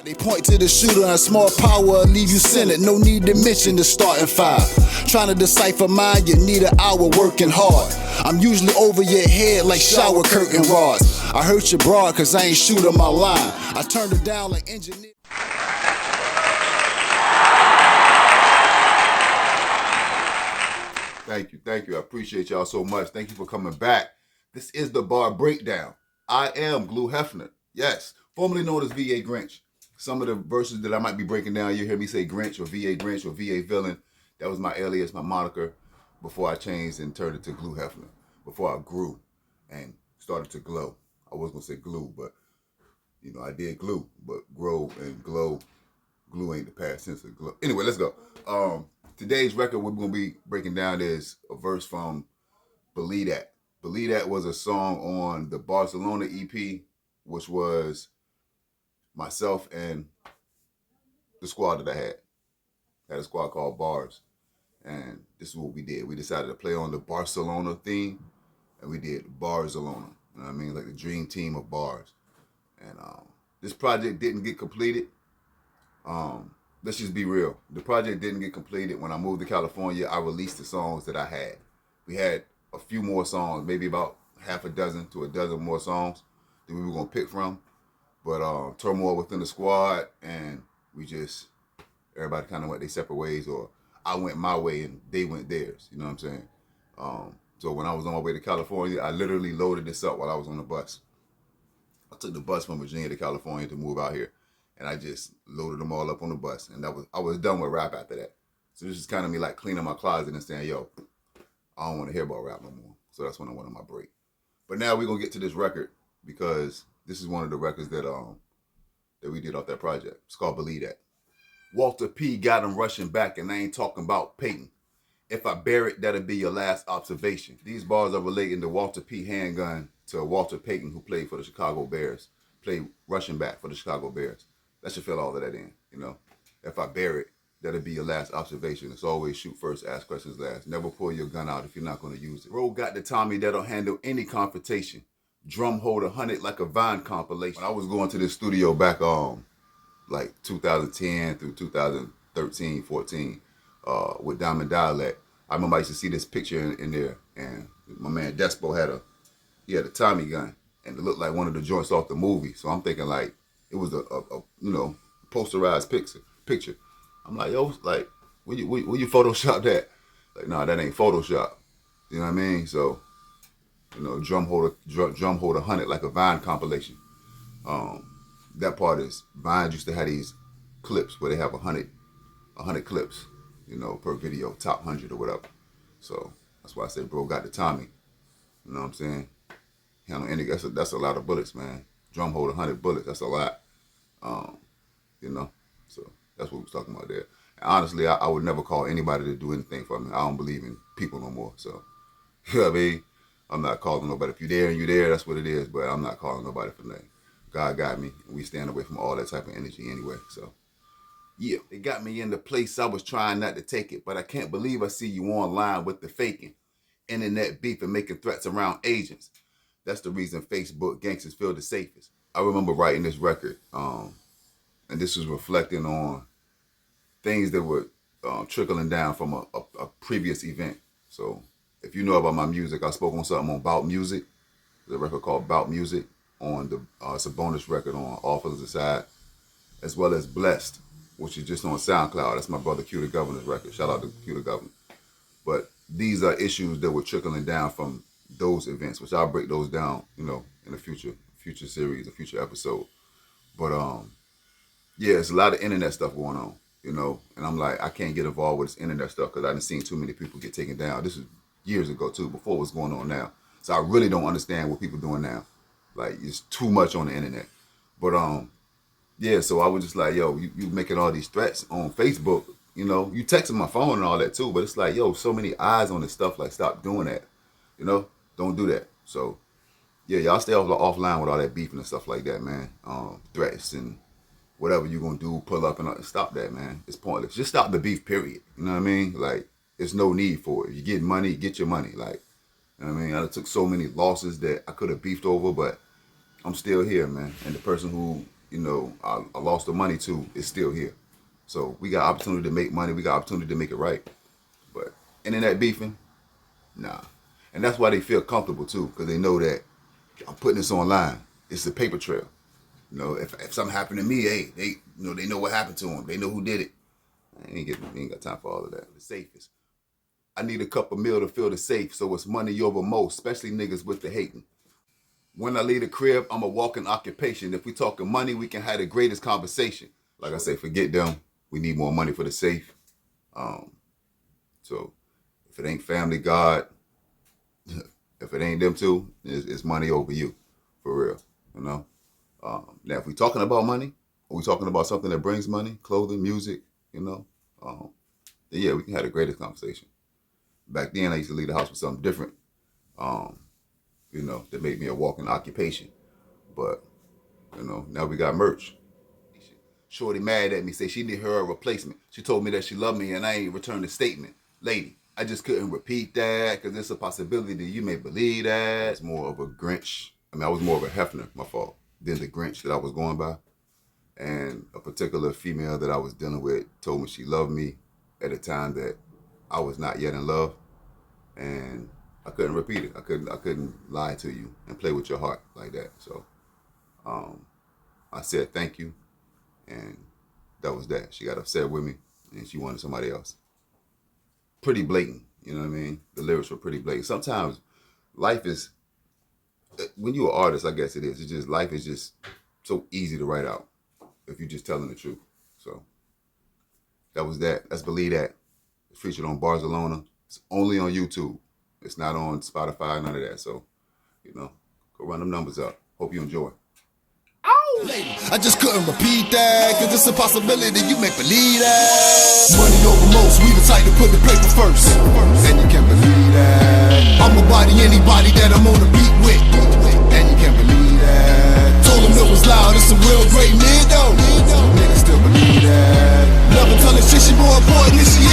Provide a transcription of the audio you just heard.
They point to the shooter and small power will leave you centered. No need to mention the starting five. Trying to decipher mine, you need an hour working hard. I'm usually over your head like shower curtain rods. I hurt your broad cause I ain't shooting my line. I turned it down like engineer. Thank you. I appreciate y'all so much. Thank you for coming back. This is the Bar Breakdown. I am Glue Hefner. Yes, formerly known as VA Grinch. Some of the verses that I might be breaking down, you hear me say Grinch or VA Villain. That was my alias, my moniker, before I changed and turned it to Glue Hefner. Before I grew and started to glow. I was gonna say glue, but you know, I did glue, but grow and glow. Glue ain't the past tense of glow. Anyway, let's go. Today's record we're gonna be breaking down is a verse from Believe That. Believe That was a song on the baRRRzelona EP, which was myself and the squad that I had. I had a squad called Bars. And this is what we did. We decided to play on the baRRRzelona theme, and we did baRRRzelona. You know what I mean? Like the dream team of bars. And this project didn't get completed. Let's just be real. The project didn't get completed. When I moved to California, I released the songs that I had. We had a few more songs, maybe about half a dozen to a dozen more songs that we were going to pick from. But turmoil within the squad, and everybody kind of went their separate ways, or I went my way and they went theirs. You know what I'm saying? So when I was on my way to California, I literally loaded this up while I was on the bus. I took the bus from Virginia to California to move out here. And I just loaded them all up on the bus. And I was done with rap after that. So this is kind of me like cleaning my closet and saying, yo, I don't want to hear about rap no more. So that's when I went on my break. But now we're going to get to this record because this is one of the records that we did off that project. It's called Believe That. Walter P. got him rushing back, and I ain't talking about Peyton. If I bear it, that'll be your last observation. These bars are relating to Walter P. Handgun to Walter Payton, who played for the Chicago Bears, played rushing back for the Chicago Bears. That should fill all of that in, you know. If I bear it, that'll be your last observation. It's always shoot first, ask questions last. Never pull your gun out if you're not going to use it. Bro got the Tommy that'll handle any confrontation. Drum hold 100 like a Vine compilation. When I was going to this studio back like 2010 through 2013, 14, with Diamond Dialect, I remember I used to see this picture in there, and my man Despo had a Tommy gun, and it looked like one of the joints off the movie. So I'm thinking like it was a you know, posterized picture. I'm like, yo, like, where you Photoshop that? Like, nah, that ain't Photoshop. You know what I mean? So, you know, drum hold 100 like a Vine compilation. That part is Vine used to have these clips where they have 100 clips, you know, per video, top 100 or whatever. So that's why I say bro got the Tommy. You know what I'm saying? That's a lot of bullets, man. Drum hold 100 bullets. That's a lot. You know, so that's what we was talking about there. And honestly, I would never call anybody to do anything for me. I don't believe in people no more. So, you know what I mean? I'm not calling nobody. If you're there and you're there, that's what it is. But I'm not calling nobody for nothing. God got me, and we stand away from all that type of energy anyway. So, yeah, it got me in the place I was trying not to take it. But I can't believe I see you online with the faking. Internet beef and making threats around agents. That's the reason Facebook gangsters feel the safest. I remember writing this record, and this was reflecting on things that were trickling down from a previous event. So if you know about my music, I spoke on something on About Music. There's a record called About Music on it's a bonus record on All Fellas Aside, as well as Blessed, which is just on SoundCloud. That's my brother Q the Governor's record. Shout out to Q the Governor. But these are issues that were trickling down from those events, which I'll break those down, you know, in a future series, a future episode. But yeah, it's a lot of internet stuff going on, you know, and I'm like, I can't get involved with this internet stuff because I didn't seen too many people get taken down. This is years ago too, before what's going on now. So I really don't understand what people doing now. Like, it's too much on the internet. But yeah, so I was just like, yo, you making all these threats on Facebook, you know, you texting my phone and all that too, but it's like, yo, so many eyes on this stuff, like, stop doing that, you know, don't do that. So yeah, y'all stay offline with all that beefing and stuff like that, man. Threats and whatever you gonna do, pull up and stop that, man. It's pointless. Just stop the beef, period. You know what I mean? Like, there's no need for it. If you get money, get your money. Like, you know what I mean? I took so many losses that I could have beefed over, but I'm still here, man. And the person who you know, I lost the money to is still here. So we got opportunity to make money. We got opportunity to make it right. But internet beefing, nah. And that's why they feel comfortable too, because they know that I'm putting this online. It's a paper trail. You know, if something happened to me, hey, they know what happened to them. They know who did it. I ain't got time for all of that. The safest. I need a cup of meal to fill the safe, so it's money over most, especially niggas with the hating. When I leave the crib, I'm a walking occupation. If we talking money, we can have the greatest conversation. Like I say, forget them. We need more money for the safe. So if it ain't family, God, if it ain't them two, it's money over you, for real, you know? Now, if we talking about money, or we talking about something that brings money, clothing, music, you know, then yeah, we can have the greatest conversation. Back then, I used to leave the house with something different, you know, that made me a walking occupation. But, you know, now we got merch. Shorty mad at me, say she need her a replacement. She told me that she loved me and I ain't returned the statement. Lady, I just couldn't repeat that because there's a possibility that you may believe that. It's more of a Grinch. I was more of a Hefner, my fault, than the Grinch that I was going by. And a particular female that I was dealing with told me she loved me at a time that I was not yet in love. And I couldn't repeat it. I couldn't lie to you and play with your heart like that. So I said thank you. And that was that. She got upset with me and she wanted somebody else. Pretty blatant, you know what I mean? The lyrics were pretty blatant. Sometimes life is, when you're an artist, I guess it is. It's just, life is just so easy to write out if you're just telling the truth. So that was that. Let's believe that. It's featured on baRRRzelona. It's only on YouTube. It's not on Spotify, none of that. So, you know, go run them numbers up. Hope you enjoy. I just couldn't repeat that, cause it's a possibility you may believe that. Money over most, we the type to put the paper first. And you can't believe that. I'ma body anybody that I'm on the beat with. And you can't believe that. Told them it was loud, it's a real great nigga though. Niggas still believe that. Love and telling shit, she more important than she